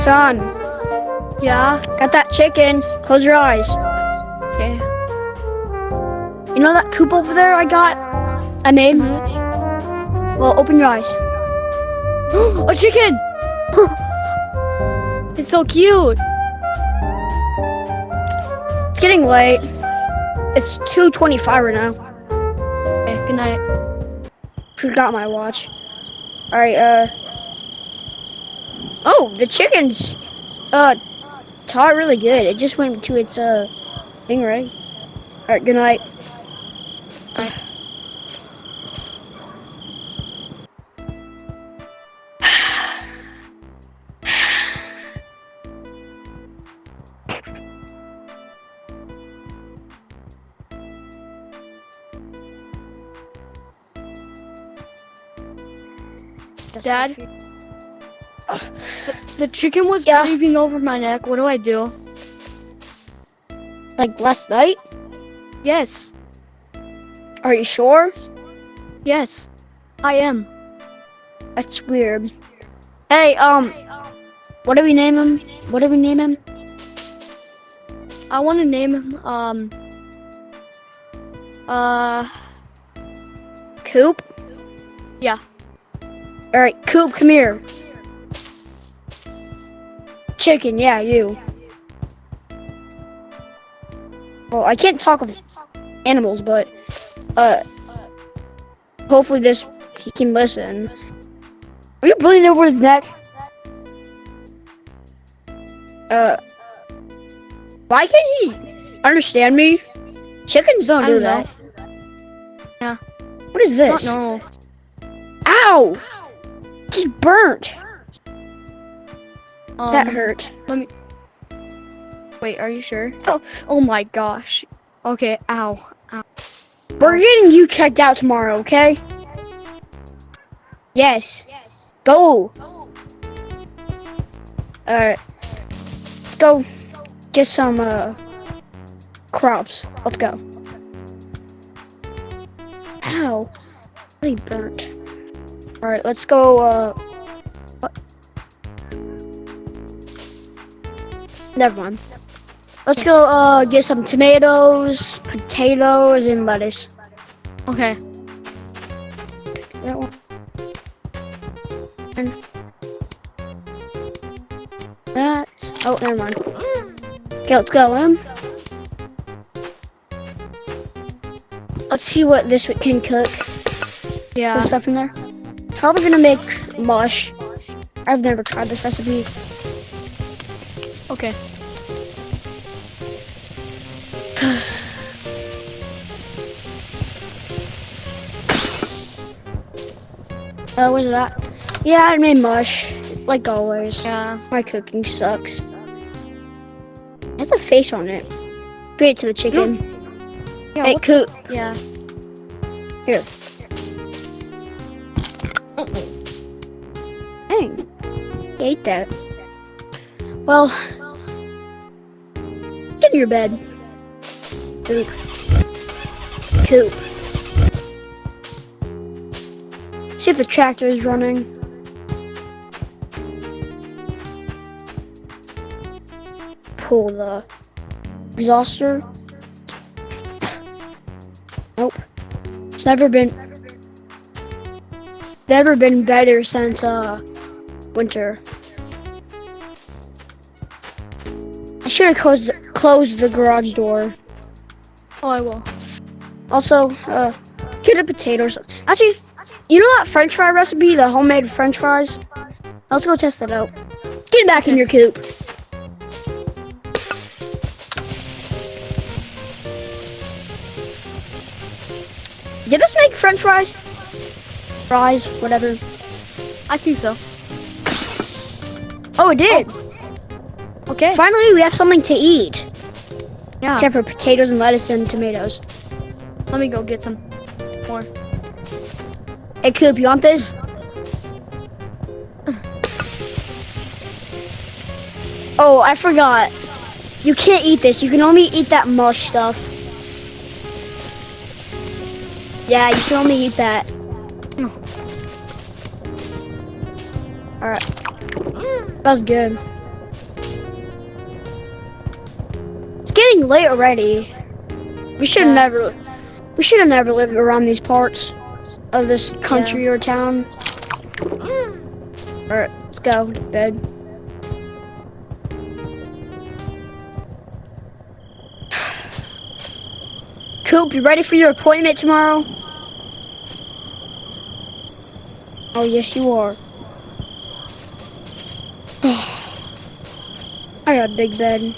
Son, Yeah. got that chicken. Close your eyes. Okay. You know that coop over there I made? Well, open your eyes. A chicken! It's so cute. It's getting late. It's 2:25 right now. Okay, good night. Forgot my watch. Alright, oh, the chicken's, taught really good. It just went to its, thing, right? Alright, good night. Alright. Dad? The chicken was Yeah. breathing over my neck. What do I do? Like last night? Yes. Are you sure? Yes. I am. That's weird. Hey, what do we name him? What do we name him? I want to name him, Coop? yeah. Alright, Coop, come here. Chicken, yeah, you. Well, I can't talk with animals, but, hopefully he can listen. Are you bleeding over his neck? Why can't he understand me? Chickens don't I do don't that. know. Yeah. What is this? Not normal. Ow! He's burnt. That hurt. Let me. Wait, are you sure? Oh my gosh. Okay, ow. Ow. We're getting you checked out tomorrow, okay? Yes. Go. Alright. Let's go get some crops. Let's go. Ow. Really burnt. Alright, let's go what? Never mind. Let's go get some tomatoes, potatoes, and lettuce. Okay. That one. And that. Oh, never mind. Okay, let's go. Let's see what this can cook. Yeah. Put stuff in there. Probably gonna make mush. I've never tried this recipe. Okay. Where's it at? Yeah, I made mush. Like always. Yeah. My cooking sucks. It has a face on it. Feed it to the chicken. Yeah. Hey, Coop. Yeah. Here. Dang. He ate that. Well, get in your bed. Coop. Coop. See if the tractor is running. Pull the exhauster. Nope. It's never been better since winter. I should have closed the garage door. Oh, I will. Also, get the potatoes. Actually, you know that French fry recipe, the homemade French fries? Let's go test that out. Get back in your coop. Did this make French fries? Fries, whatever. I think so. Oh, it did. Okay. Finally, we have something to eat. Yeah. Except for potatoes and lettuce and tomatoes. Let me go get some more. Hey, Coop, you want this? Oh, I forgot. You can't eat this. You can only eat that mush stuff. Yeah, you can only eat that. Alright. That was good. getting late already. We should have never. We should have never lived around these parts of this country or town. Alright, let's go to bed. Coop, you ready for your appointment tomorrow? Oh, yes, you are. I got a big bed.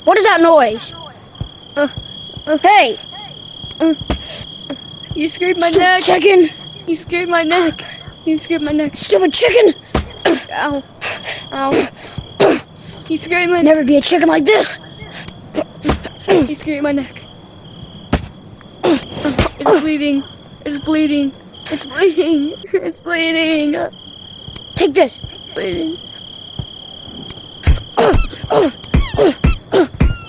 What is that noise? Hey! You scraped my neck. Chicken! You scraped my neck. You scraped my neck. Stupid chicken! Ow. Ow. You scraped my neck. Never be a chicken like this! You scraped my neck. It's bleeding. It's bleeding. It's bleeding. It's bleeding. Take this! Bleeding.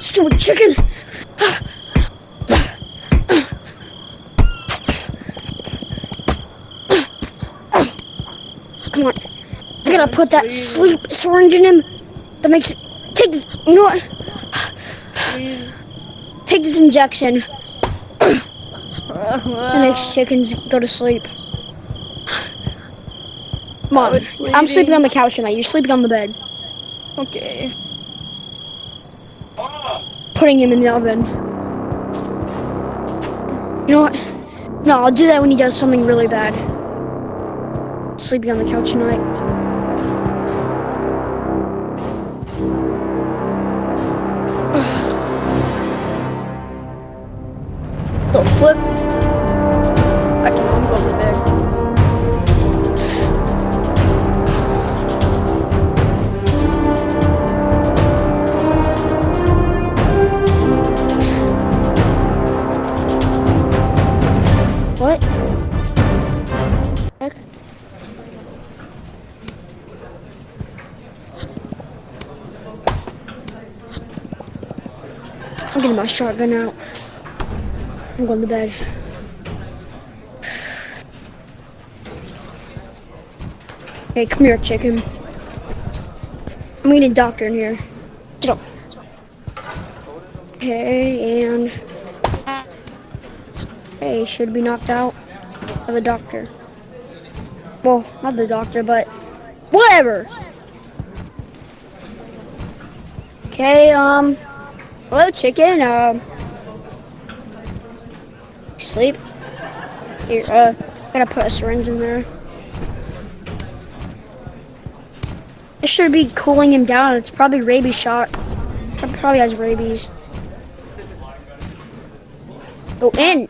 Stupid chicken! Come on. I gotta put that sleep syringe in him. That makes it. Take this. You know what? Please. Take this injection. It makes chickens go to sleep. Come on. I'm sleeping on the couch tonight. You're sleeping on the bed. Okay. Putting him in the oven. You know what? No, I'll do that when he does something really bad. Sleeping on the couch tonight. Little flip. I'm going to bed. What? Heck? I'm getting my shotgun out. I'm going to bed. Hey, come here, chicken. I'm getting a doctor in here. Get up. Okay, and... Hey, should be knocked out by the doctor. Well, not the doctor, but... Whatever! Okay, hello, chicken, sleep? Here, gotta put a syringe in there. It should be cooling him down. It's probably rabies shot. It probably has rabies. Go in!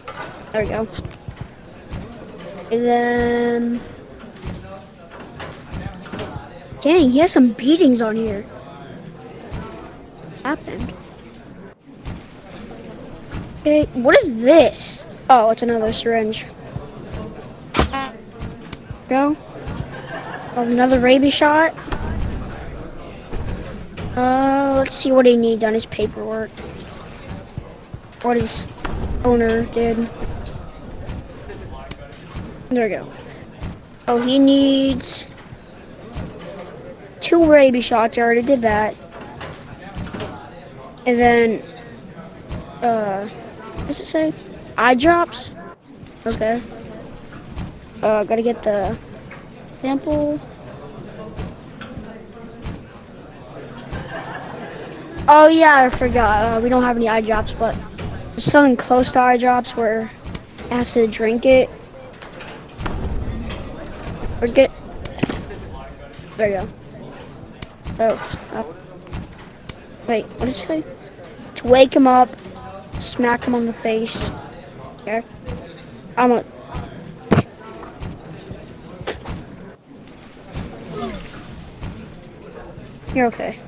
There we go. And then... Dang, he has some beatings on here. What happened? Okay, what is this? Oh, it's another syringe. Go. That was another rabies shot. Let's see what he needs on his paperwork. What his owner did. There we go. Oh, he needs 2 rabies shots. I already did that. And then, what's it say? Eye drops? Okay. Gotta get the sample. Oh yeah, I forgot. We don't have any eye drops, but there's something close to eye drops where it has to drink it. Or get... There you go. Oh. Wait, what did it say? To wake him up, smack him on the face. Okay. I'm a... You're okay.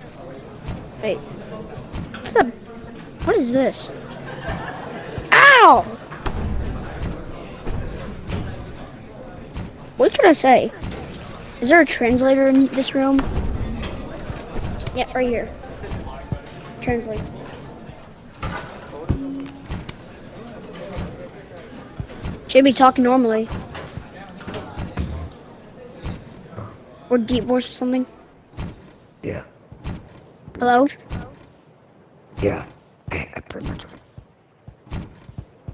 Wait. What's the... What is this? Ow! What should I say? Is there a translator in this room? Yeah, right here. Translate. Should be talking normally. Or deep voice or something. Yeah. Hello? Yeah. I pretty much.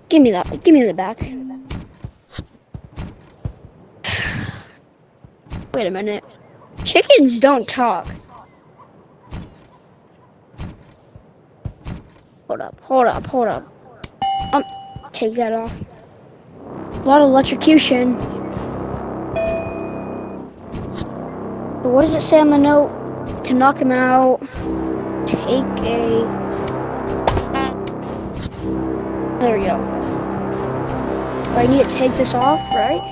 Give me that. Give me the back. Wait a minute. Chickens don't talk. Hold up, hold up, hold up. Take that off. A lot of electrocution. But what does it say on the note? To knock him out, take a... There we go. I need to take this off, right?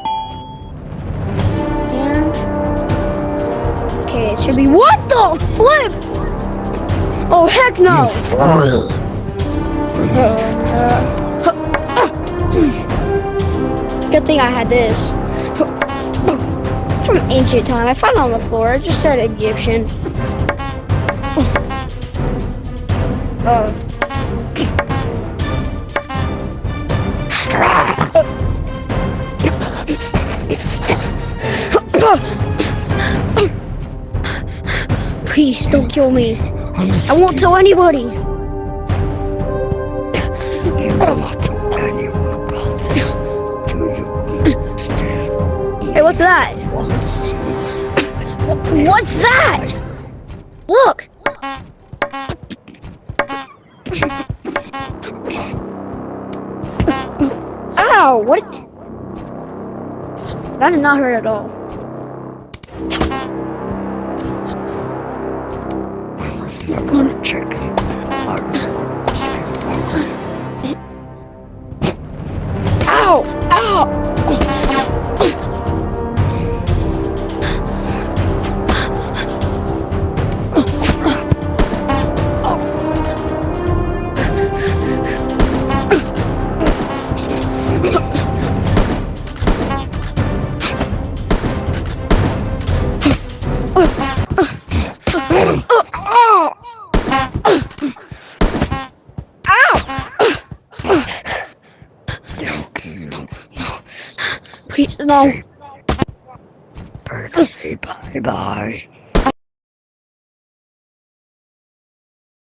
And... Okay, it should be... What the flip? Oh, heck no! Good thing I had this. From ancient time. I found it on the floor. It just said Egyptian. Please don't kill me. I won't tell anybody. You will not tell anyone about it. Do you? Hey, what's that? What's that? Look. Ow! What? That did not hurt at all. I'm gonna check. Ow! Ow! Please, no. Say bye-bye.